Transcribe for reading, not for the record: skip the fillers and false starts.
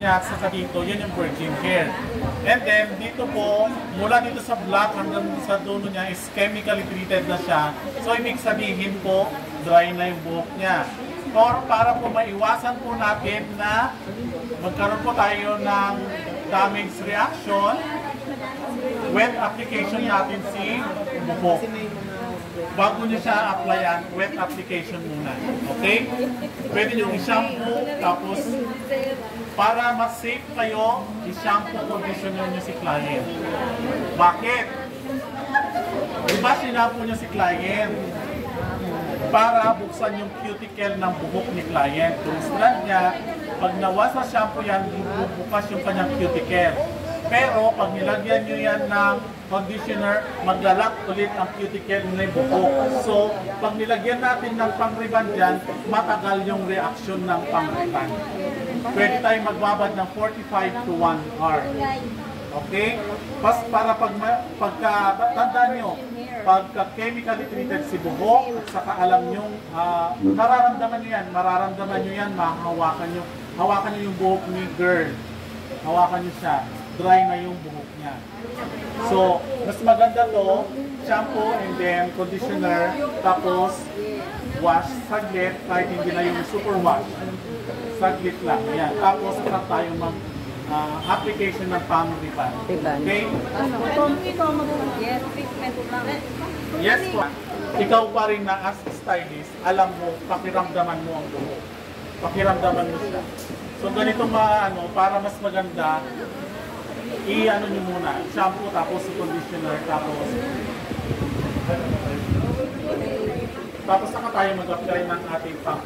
sa dito, yun yung virgin hair. And then, dito po, mula dito sa black hanggang sa dulo niya is chemically treated na siya. So, ibig sabihin po, dry na yung buhok niya. Or para po maiwasan po natin na magkaroon po tayo ng damage reaction, wet application natin si buhok. Bago nyo siya applyan, wet application muna. Okay? Pwede nyo i-shampoo, tapos para mas safe kayo, i-shampoo conditioner nyo si client. Bakit? Diba sinampoo nyo si client? Para buksan yung cuticle ng buhok ni client. Kung strand niya, pag nawa sa shampoo yan, bubukas yung kanyang cuticle. Pero pag nilagyan nyo yan ng conditioner, maglalak ulit ang cuticle ng buhok. So, pag nilagyan natin ng pang-ribbon dyan, matagal yung reaction ng pang-ribbon. Pwede tayo magbabad ng 45 to 1 hour. Okay? Para tandaan nyo, pagka chemically treated si buhok, saka alam nyo, mararamdaman nyo yan, mahahawakan nyo. Hawakan nyo yung buhok ni girl. Hawakan nyo siya. Dry na yung buhok niya. So, mas maganda to, shampoo and then conditioner, tapos wash saglit, kahit hindi na yung super wash. Saglit lang. Yan. Tapos, sarap tayo application ng family pan. Okay? Yes po. Ikaw pa rin na as stylist, alam mo, pakiramdaman mo ang buhok. Pakiramdaman mo siya. So, ganito para mas maganda, i-ano nyo muna, shampoo, tapos conditioner, tapos saka tayo mag-apply ng ating pang